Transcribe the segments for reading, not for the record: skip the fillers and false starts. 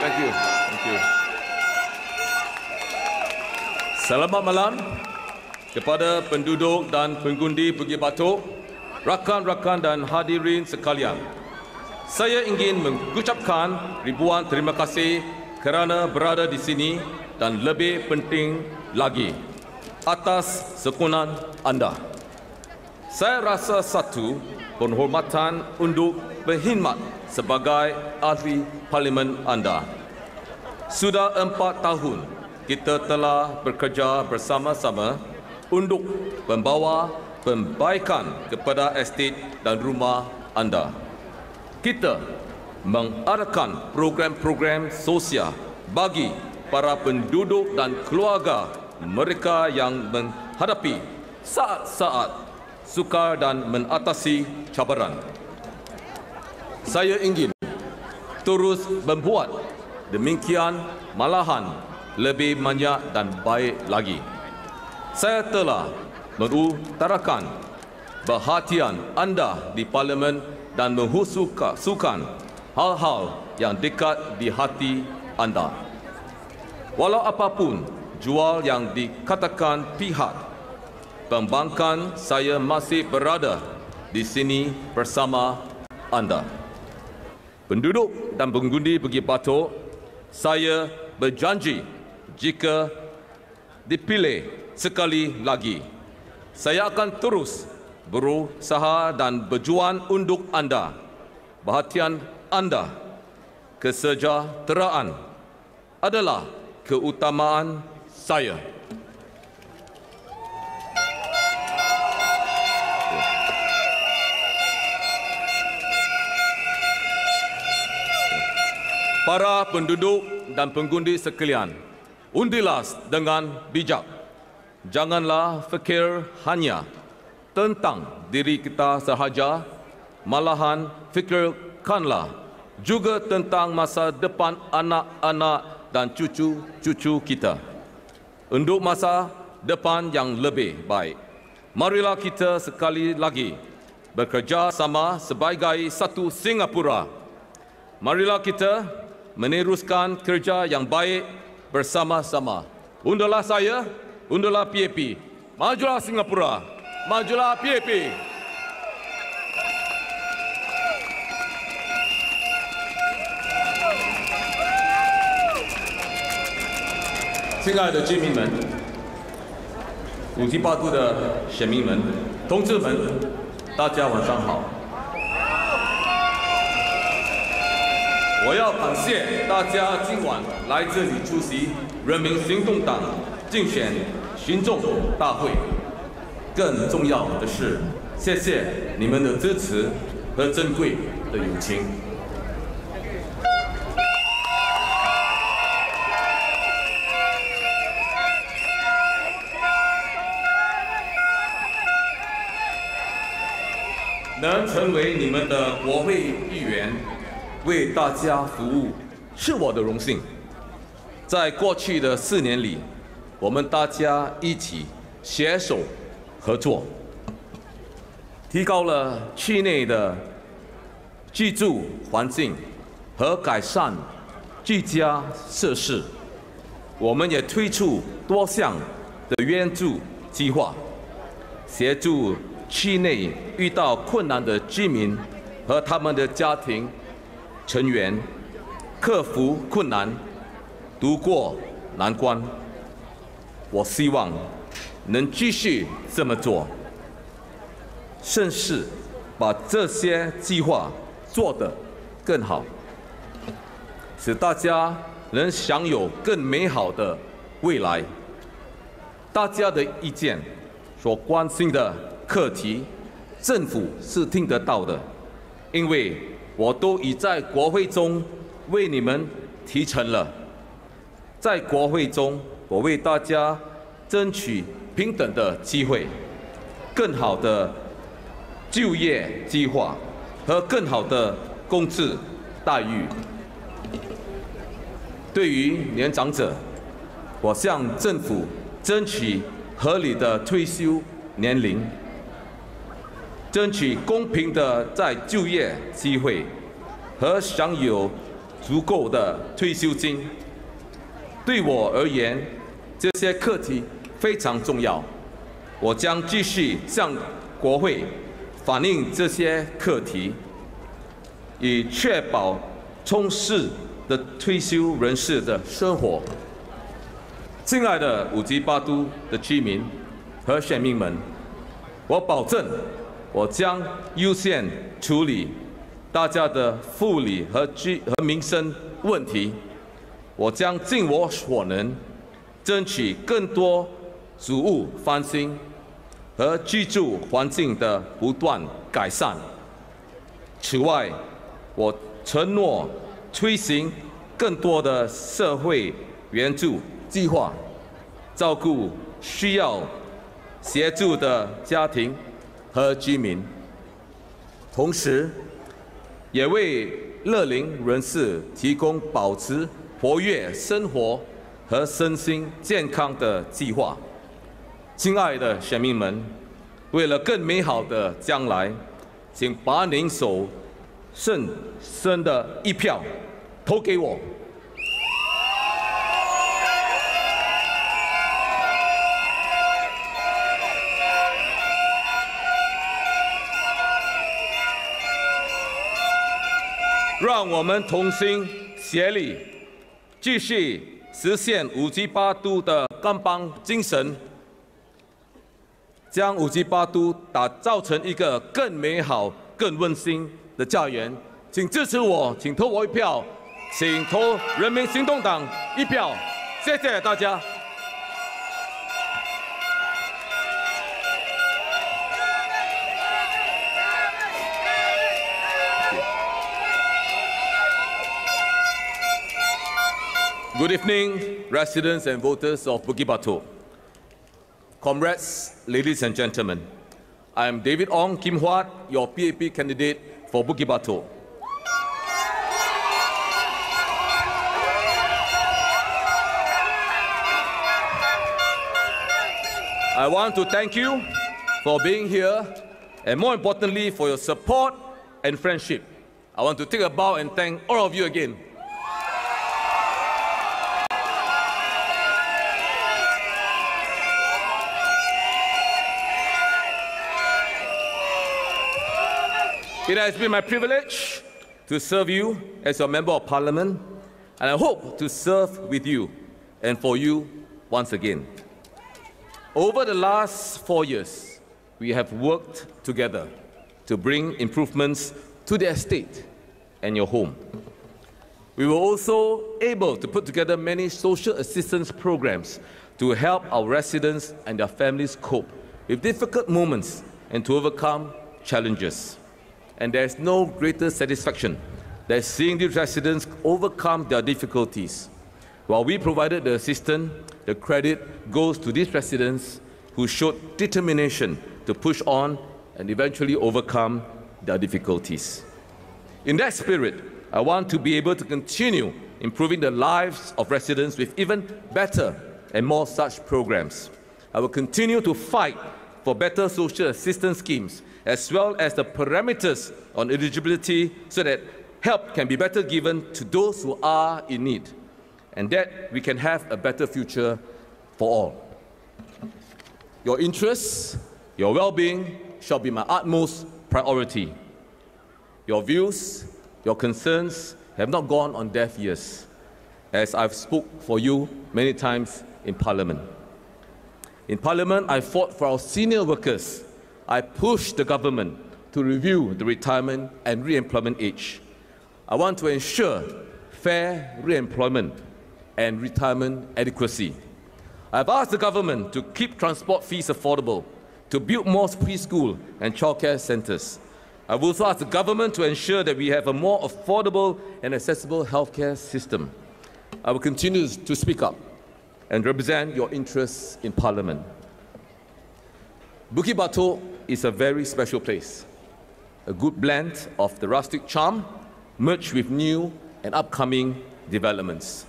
Thank you. Selamat malam kepada penduduk dan pengundi Bukit Batok, rakan-rakan dan hadirin sekalian. Saya ingin mengucapkan ribuan terima kasih kerana berada di sini dan lebih penting lagi atas sokongan anda. Saya rasa satu penghormatan untuk berkhidmat sebagai ahli parlimen anda. Sudah 4 tahun kita telah bekerja bersama-sama untuk membawa perbaikan kepada estet dan rumah anda. Kita mengadakan program-program sosial bagi para penduduk dan keluarga mereka yang menghadapi saat-saat sukar dan mengatasi cabaran. Saya ingin terus membuat demikian, malahan lebih banyak dan baik lagi. Saya telah mengutarakan perhatian anda di parlimen dan menghusukan hal-hal yang dekat di hati anda. Walau apapun jual yang dikatakan pihak pembangkang, saya masih berada di sini bersama anda. Penduduk dan pengundi Bukit Batok, saya berjanji jika dipilih sekali lagi, saya akan terus berusaha dan berjuang untuk anda. Perhatian anda, kesejahteraan adalah keutamaan saya. Para penduduk dan pengundi sekalian, undilah dengan bijak. Janganlah fikir hanya tentang diri kita sahaja, malahan fikirkanlah juga tentang masa depan anak-anak dan cucu-cucu kita. Untuk masa depan yang lebih baik, marilah kita sekali lagi bekerja sama sebagai satu Singapura. Marilah kita meneruskan kerja yang baik bersama-sama. Undilah saya, undilah PAP. Majulah Singapura, majulah PAP. 亲爱的居民们，五级八度的选民们，同志们，大家晚上好。我要感谢大家今晚来这里出席人民行动党竞选群众大会。更重要的是，谢谢你们的支持和珍贵的友情。能成为你们的国会议员，为大家服务，是我的荣幸。在过去的4年里，我们大家一起携手合作，提高了区内的居住环境和改善居家设施。我们也推出多项的援助计划，协助区内遇到困难的居民和他们的家庭成员克服困难，度过难关。我希望能继续这么做，甚至把这些计划做得更好，使大家能享有更美好的未来。大家的意见所关心的课题，政府是听得到的，因为我都已在国会中为你们提成了。在国会中，我为大家争取平等的机会、更好的就业计划和更好的工资待遇。对于年长者，我向政府争取合理的退休年龄，争取公平的再就业机会和享有足够的退休金。对我而言，这些课题非常重要。我将继续向国会反映这些课题，以确保充实的退休人士的生活。亲爱的五级八都的居民和选民们，我保证，我将优先处理大家的福利和民生问题。我将尽我所能，争取更多住屋翻新和居住环境的不断改善。此外，我承诺推行更多的社会援助计划，照顾需要协助的家庭和居民，同时也为乐龄人士提供保持活跃生活和身心健康的计划。亲爱的选民们，为了更美好的将来，请把您手剩剩的一票投给我。让我们同心协力，继续实现五级八都的干邦精神，将五级八都打造成一个更美好、更温馨的家园。请支持我，请投我一票，请投人民行动党一票。谢谢大家。Good evening, residents and voters of Bukit Batok. Comrades, ladies and gentlemen, I am David Ong Kim Huat, your PAP candidate for Bukit Batok. I want to thank you for being here, and more importantly, for your support and friendship. I want to take a bow and thank all of you again. It has been my privilege to serve you as your Member of Parliament, and I hope to serve with you and for you once again. Over the last 4 years, we have worked together to bring improvements to the estate and your home. We were also able to put together many social assistance programs to help our residents and their families cope with difficult moments and to overcome challenges. And there is no greater satisfaction than seeing these residents overcome their difficulties. While we provided the assistance, the credit goes to these residents who showed determination to push on and eventually overcome their difficulties. In that spirit, I want to be able to continue improving the lives of residents with even better and more such programs. I will continue to fight for better social assistance schemes, as well as the parameters on eligibility so that help can be better given to those who are in need, and that we can have a better future for all. Your interests, your well-being shall be my utmost priority. Your views, your concerns have not gone on deaf ears, as I've spoke for you many times in Parliament. In Parliament, I fought for our senior workers. I pushed the government to review the retirement and re-employment age. I want to ensure fair re-employment and retirement adequacy. I've asked the government to keep transport fees affordable, to build more preschool and childcare centres. I've also asked the government to ensure that we have a more affordable and accessible healthcare system. I will continue to speak up and represent your interests in Parliament. Bukit Batok is a very special place, a good blend of the rustic charm merged with new and upcoming developments.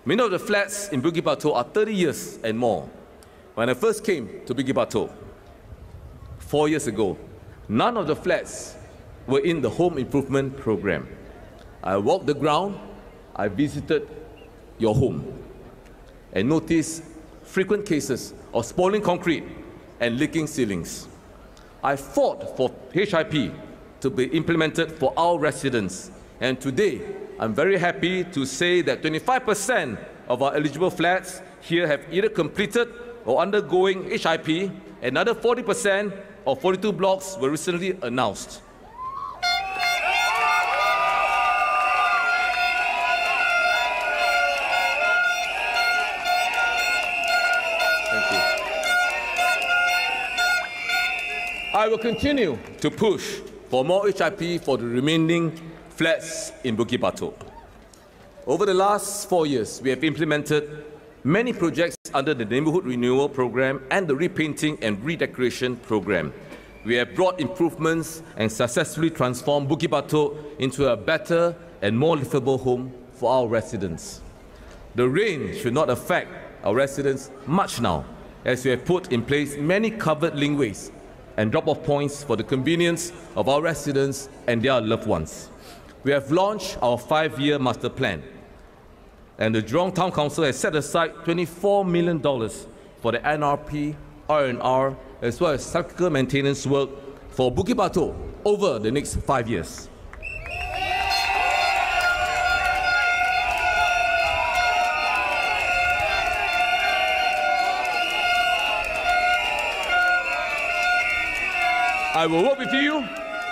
Many of the flats in Bukit Batok are 30 years and more. When I first came to Bukit Batok 4 years ago, none of the flats were in the home improvement program. I walked the ground I visited your home and noticed frequent cases of spoiling concrete and leaking ceilings. I fought for HIP to be implemented for our residents, and today I'm very happy to say that 25% of our eligible flats here have either completed or undergoing HIP. Another 40% of 42 blocks were recently announced. I will continue to push for more HIP for the remaining flats in Bukit Batok. Over the last 4 years, we have implemented many projects under the Neighbourhood Renewal Programme and the Repainting and Redecoration Programme. We have brought improvements and successfully transformed Bukit Batok into a better and more livable home for our residents. The rain should not affect our residents much now, as we have put in place many covered linkways and drop-off points for the convenience of our residents and their loved ones. We have launched our 5-year master plan, and the Jurong Town Council has set aside $24 million for the NRP, R&R, as well as cyclical maintenance work for Bukit Batok over the next 5 years. I will work with you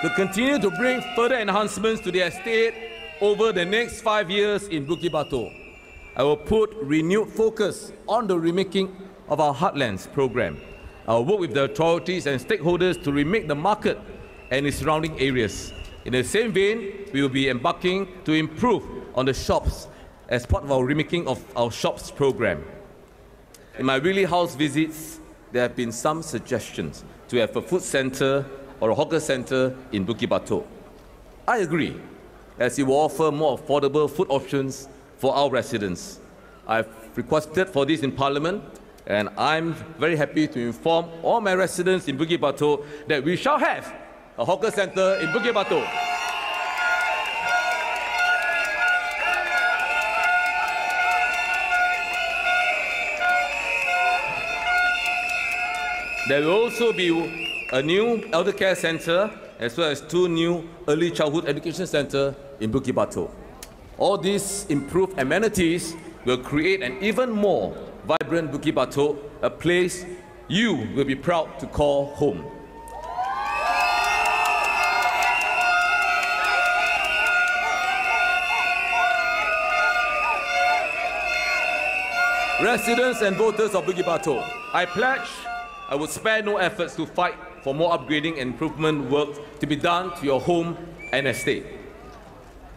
to continue to bring further enhancements to the estate over the next 5 years in Bukit Batok. I will put renewed focus on the remaking of our Heartlands program. I will work with the authorities and stakeholders to remake the market and its surrounding areas. In the same vein, we will be embarking to improve on the shops as part of our remaking of our shops program. In my Really House visits, there have been some suggestions to have a food centre or a hawker centre in Bukit Batok. I agree, as it will offer more affordable food options for our residents. I've requested for this in Parliament, and I'm very happy to inform all my residents in Bukit Batok that we shall have a hawker centre in Bukit Batok. There will also be a new elder care centre as well as 2 new early childhood education centres in Bukit Batok. All these improved amenities will create an even more vibrant Bukit Batok, a place you will be proud to call home. Residents and voters of Bukit Batok, I pledge I would spare no efforts to fight for more upgrading and improvement work to be done to your home and estate.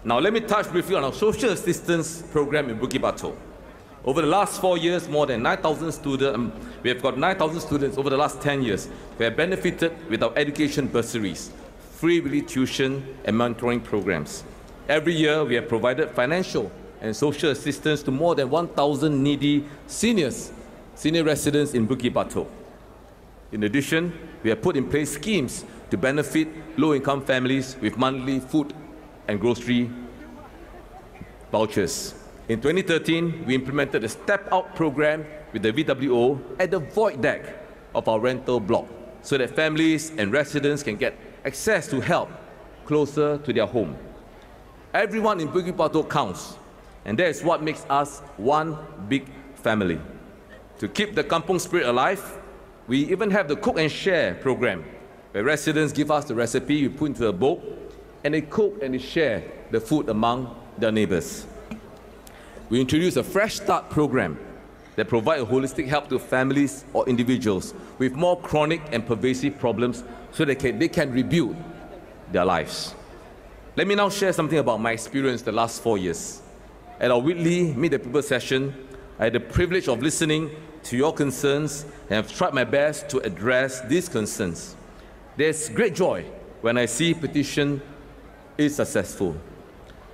Now let me touch briefly on our social assistance program in Bukit Batok. Over the last 4 years, more than 9,000 students, we have got 9,000 students over the last 10 years who have benefited with our education bursaries, free weekly tuition and mentoring programs. Every year, we have provided financial and social assistance to more than 1,000 needy senior residents in Bukit Batok. In addition, we have put in place schemes to benefit low-income families with monthly food and grocery vouchers. In 2013, we implemented a step-out program with the VWO at the void deck of our rental block so that families and residents can get access to help closer to their home. Everyone in Bukit Batok counts, and that is what makes us one big family. To keep the kampung spirit alive, we even have the Cook and Share program, where residents give us the recipe, we put into a bowl, and they cook and they share the food among their neighbours. We introduced a Fresh Start program that provides holistic help to families or individuals with more chronic and pervasive problems so they can rebuild their lives. Let me now share something about my experience the last 4 years. At our weekly Meet the People session, I had the privilege of listening to your concerns and have tried my best to address these concerns. There's great joy when I see petition is successful.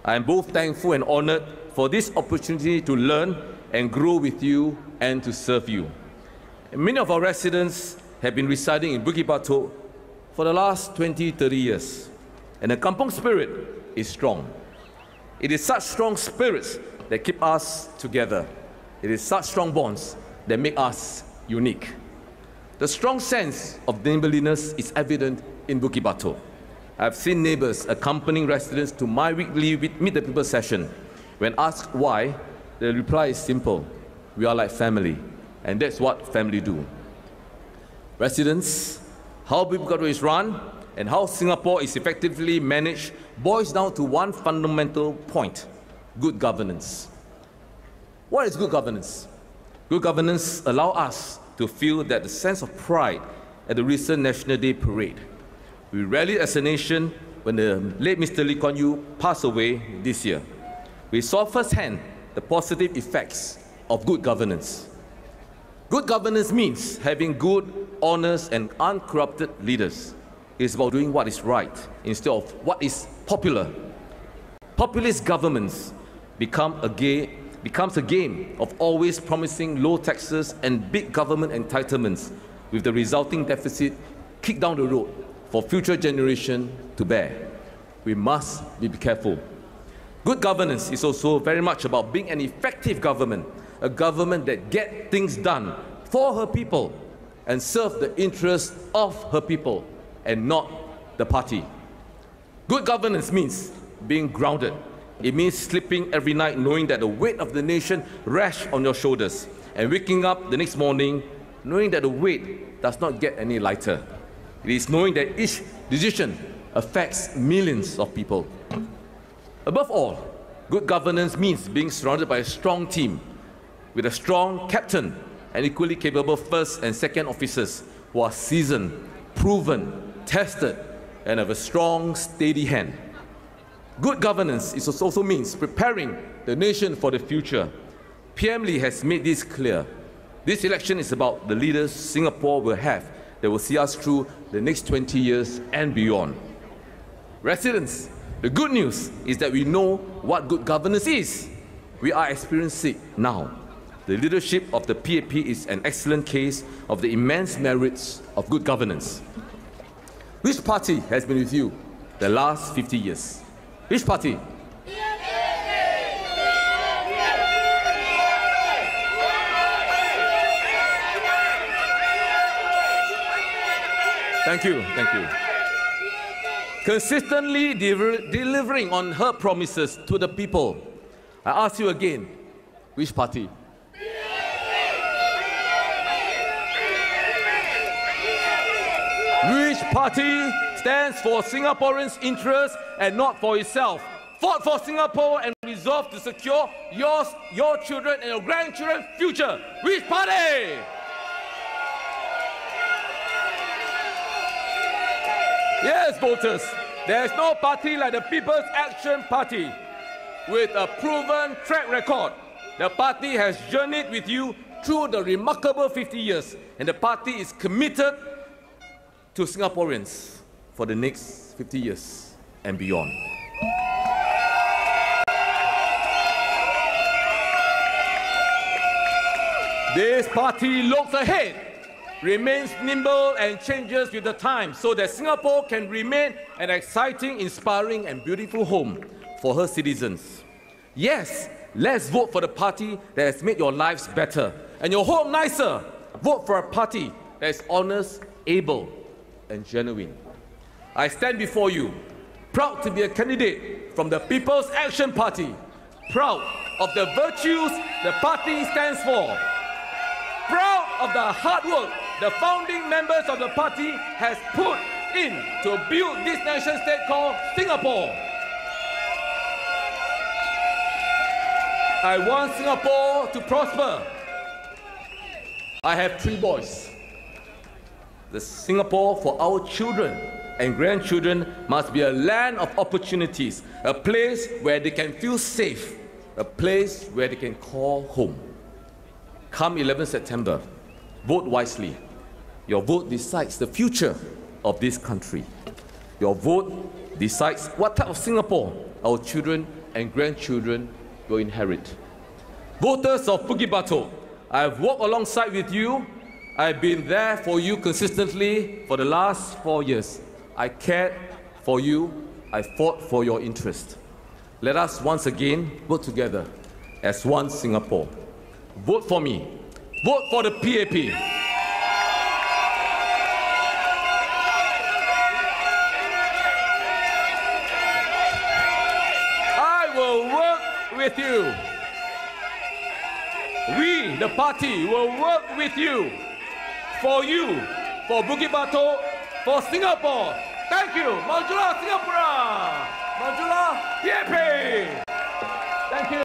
I am both thankful and honoured for this opportunity to learn and grow with you and to serve you. Many of our residents have been residing in Bukit Batok for the last 20-30 years, and the kampung spirit is strong. It is such strong spirits that keep us together. It is such strong bonds that make us unique. The strong sense of neighborliness is evident in Bukit Batok. I've seen neighbors accompanying residents to my weekly Meet the People session. When asked why, the reply is simple: we are like family, and that's what family do. Residents, how Bukit Batok is run and how Singapore is effectively managed boils down to one fundamental point: good governance. What is good governance? Good governance allows us to feel that the sense of pride at the recent National Day parade. We rallied as a nation when the late Mr. Lee Kuan Yew passed away this year. We saw firsthand the positive effects of good governance. Good governance means having good, honest, and uncorrupted leaders. It's about doing what is right instead of what is popular. Populist governments becomes a game of always promising low taxes and big government entitlements, with the resulting deficit kicked down the road for future generations to bear. We must be careful. Good governance is also very much about being an effective government, a government that gets things done for her people and serves the interests of her people and not the party. Good governance means being grounded. It means sleeping every night knowing that the weight of the nation rests on your shoulders, and waking up the next morning knowing that the weight does not get any lighter. It is knowing that each decision affects millions of people. Above all, good governance means being surrounded by a strong team, with a strong captain and equally capable first and second officers who are seasoned, proven, tested, and have a strong, steady hand. Good governance also means preparing the nation for the future. PM Lee has made this clear. This election is about the leaders Singapore will have that will see us through the next 20 years and beyond. Residents, the good news is that we know what good governance is. We are experiencing it now. The leadership of the PAP is an excellent case of the immense merits of good governance. Which party has been with you the last 50 years? Which party? Thank you, thank you. Consistently delivering on her promises to the people. I ask you again, which party? Which party stands for Singaporeans' interests and not for itself? Fought for Singapore and resolved to secure yours, your children and your grandchildren's future. Which party? Yes, voters, there is no party like the People's Action Party. With a proven track record, the party has journeyed with you through the remarkable 50 years, and the party is committed to Singaporeans for the next 50 years and beyond. This party looks ahead, remains nimble and changes with the times so that Singapore can remain an exciting, inspiring and beautiful home for her citizens. Yes, let's vote for the party that has made your lives better and your home nicer. Vote for a party that is honest, able and genuine. I stand before you, proud to be a candidate from the People's Action Party, proud of the virtues the party stands for, proud of the hard work the founding members of the party has put in to build this nation state called Singapore. I want Singapore to prosper. I have 3 boys. The Singapore for our children and grandchildren must be a land of opportunities, a place where they can feel safe, a place where they can call home. Come 11 September, vote wisely. Your vote decides the future of this country. Your vote decides what type of Singapore our children and grandchildren will inherit. Voters of Bukit Batok, I have walked alongside with you. I have been there for you consistently for the last 4 years. I cared for you. I fought for your interest. Let us once again work together as one Singapore. Vote for me. Vote for the PAP. I will work with you. We, the party, will work with you, for Bukit Batok, for Singapore. Thank you. Majulah Singapura. Majulah PAP.